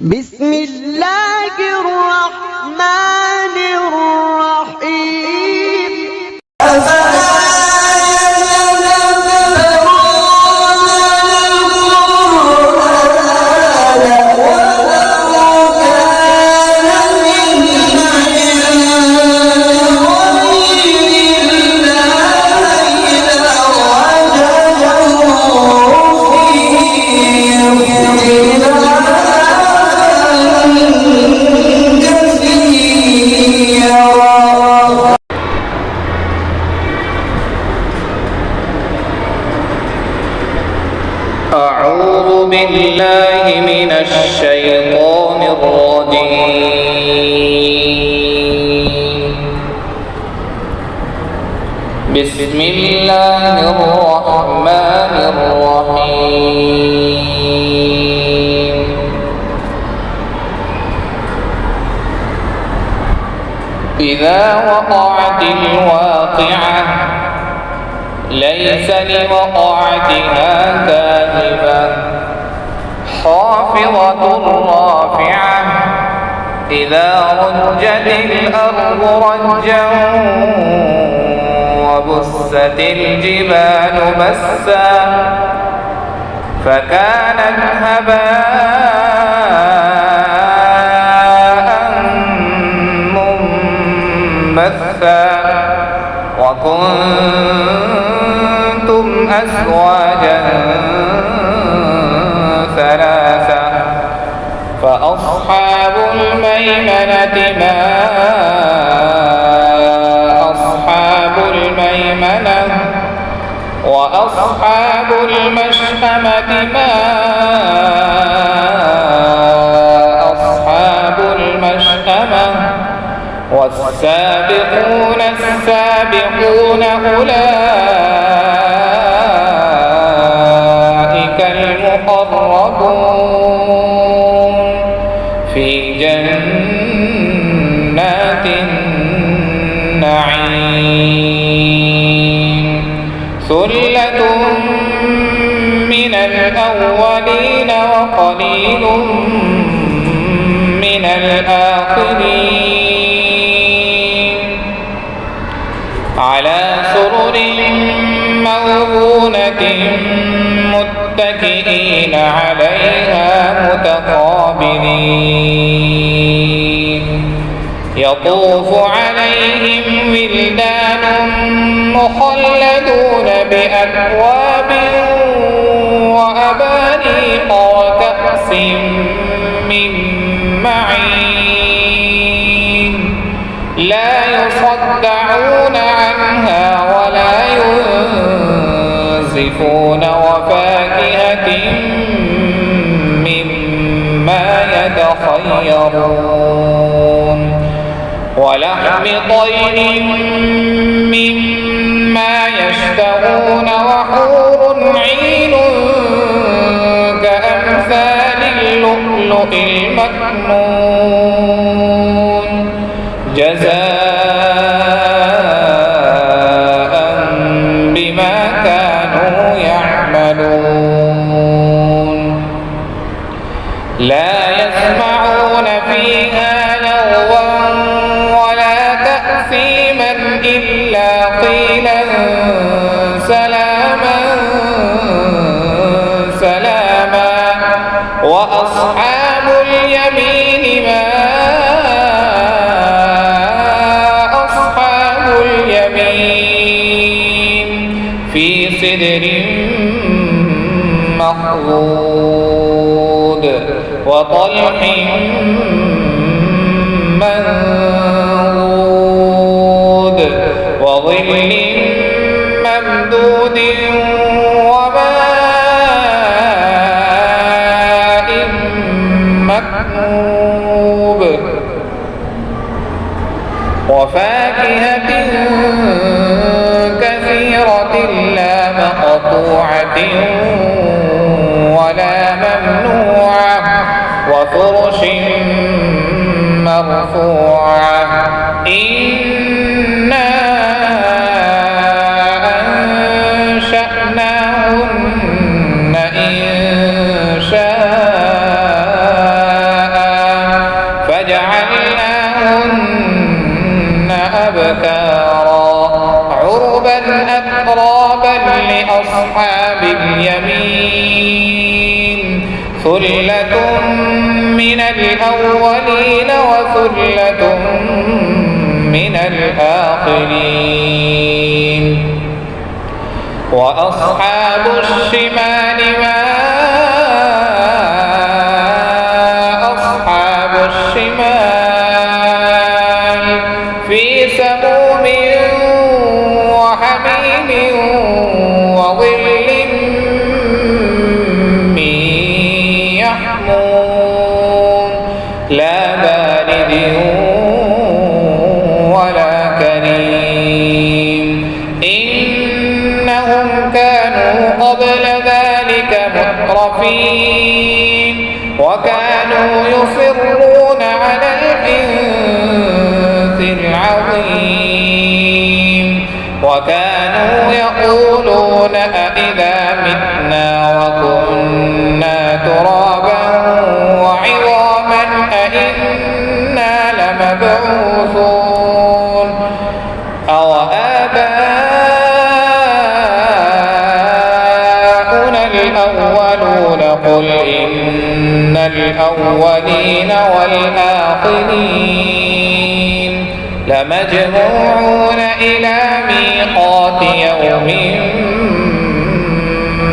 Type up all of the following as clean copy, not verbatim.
بسم الله الرحمن الرحيم. أعوذ بالله من الشيطان الرجيم. بسم الله الرحمن الرحيم. إذا وقعت الواقعة ليس لوقعتها كاذبة خافضة رافعة إذا رجت الأرض رجا وبست الجبال بسا فكانت هباء منبثا وكنتم أزواجا ثلاثة فأصحاب الميمنة ما أصحاب الميمنة وأصحاب المشأمة ما أصحاب المشأمة والسابقون السابقون أولئك المقربون في جنات النعيم ثلة من الأولين وقليل من الآخرين على سرر موضونة متكئين عليها متقابلين يطوف عليهم ولدان مخلدون بأكواب وأباريق وكأس من معين لا يصدعون عنها ولا ينزفون وفاكهة مما يتخيرون ولحم طير مما يشتهون وحور عين كأمثال اللؤلؤ المكنون جزاء بما كانوا يعملون لا يسمعون فيها لغوا ولا تأثيما إلا قيلا سلاما سلاما وأصحاب اليمين ما أصحاب اليمين في سدر مخضود وطلح منضود وظل ممدود وماء مكوب وفاكهة كثيرة لا مقطوعة ولا ممنوعة وفرش مرفوعة إنا أنشأناهن إنشاء لهن أبكارا عربا أترابا لأصحاب اليمين ثلة من الأولين وثلة من الآخرين وأصحاب الشمال ما أصحاب الشمال في سموم وحميم وظل من يحموم لا بارد ولا كريم إنهم كانوا قبل ذلك مترفين وكانوا يصرون على الحنث العظيم وكانوا يقولون أإذا متنا وكنا ترابا وعظاما أإنا لمبعوثون أو آباؤنا الأولون قل إن الأولين والآخرين لمجموعون إلى ميقات يوم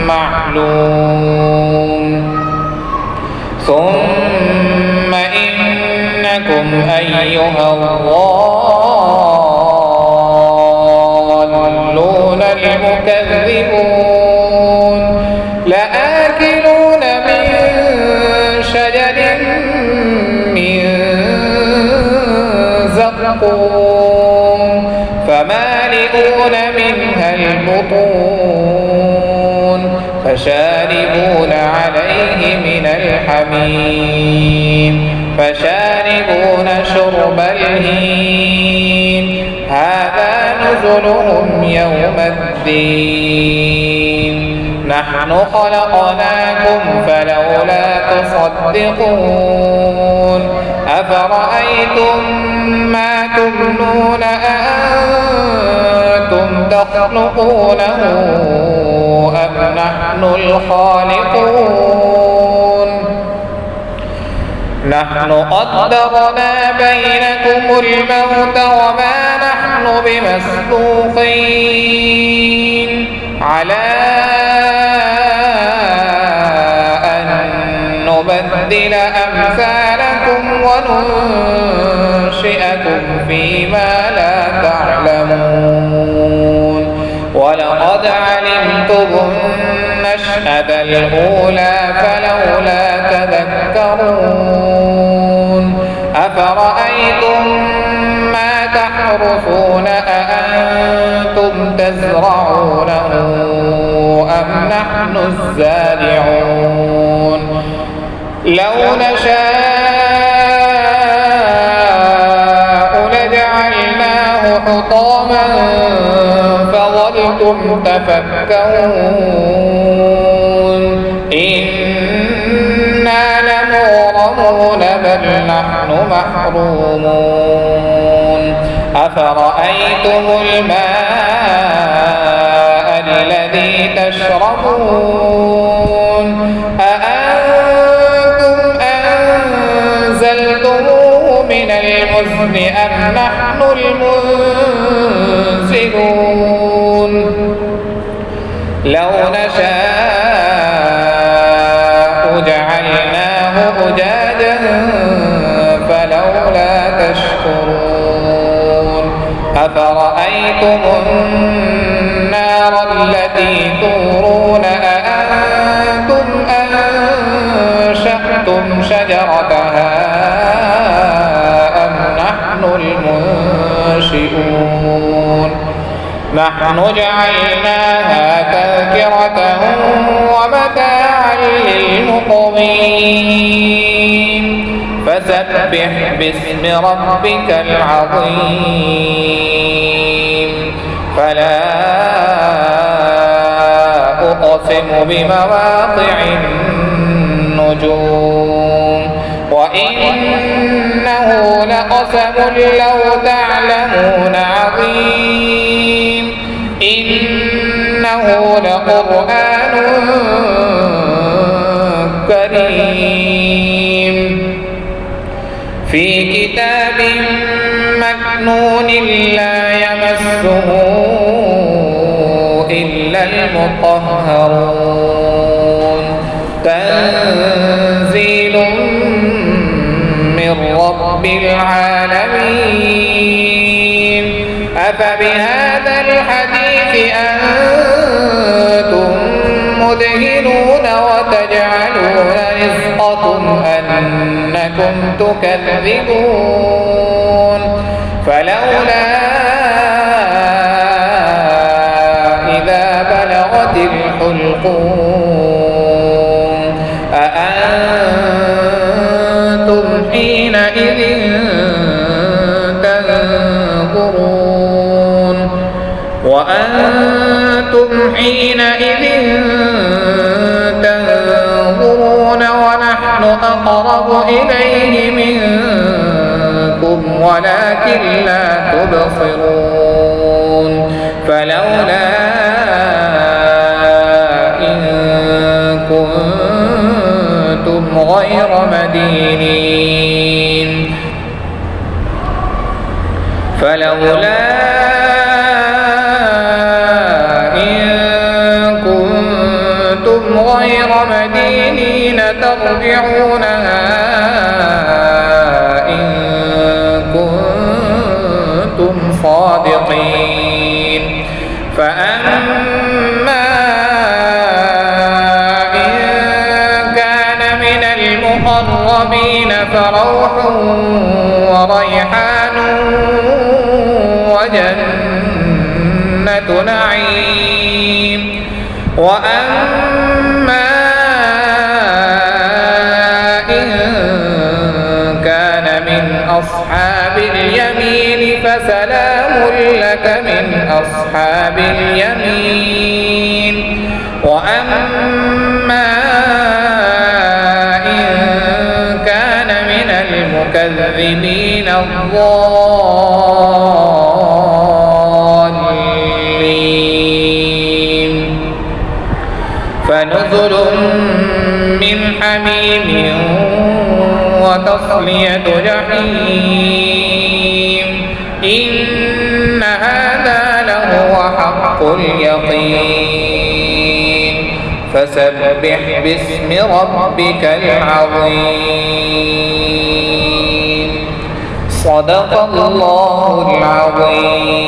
معلوم ثم إنكم أيها الضالون المكذبون لآكلون من شجر من زقوم فمالئون منها البطون فشاربون عليه من الحميم فشاربون شرب الهيم هذا نزلهم يوم الدين نحن خلقناكم فلولا تصدقون أفرأيتم ما تمنون أأنتم تخلقونه أم نحن الخالقون نحن قدرنا بينكم الموت وما نحن بمسبوقين على أن نبدل أمثالكم وننشئكم فيما لا تعلمون ولقد علمتم النشأة الأولى فلولا تذكرون أفرأيتم ما تحرثون أأنتم تزرعونه أم نحن الزارعون لو نشاء لجعلناه حطاما فظلتم تفكرون إنا لمغرمون بل نحن محرومون أفرأيتم الماء الذي تشربون أأنتم أنزلتموه من المزن أم نحن المنزلون لو نشاء جعلناه أجاجا فلولا تشكرون أفرأيتم النار التي تورون أأنتم أنشأتم شجرتها أم نحن المنشئون نحن جعلناها تذكرة ومتاعا للمقوين فسبح باسم ربك العظيم فلا أقسم بمواقع النجوم وإنه لقسم لو تعلمون عظيم إنه لقرآن كريم في كتاب مكنون لا يمسه إلا المطهرون تنزيل من رب العالمين أفبهذا الحديث أنتم مدهنون وتجعلون رزقكم أنكم تكذبون فلولا إذا بلغت الحلقوم أأنتم حينئذ تنظرون وأنتم حينئذ تنظرون ونحن أقرب إليه منكم ولكن لا تبصرون فلولا إن كنتم غير مدينين فلولا غير مدينين ترجعونها إن كنتم صادقين فأما إن كان من المقربين فروح وريحان وجنة نعيم وأما إن كان من أصحاب اليمين فسلام لك من أصحاب اليمين وأما إن كان من المكذبين الضالين فنزل من حميم وتصلية جحيم إن هذا لهو حق اليقين فسبح باسم ربك العظيم صدق الله العظيم.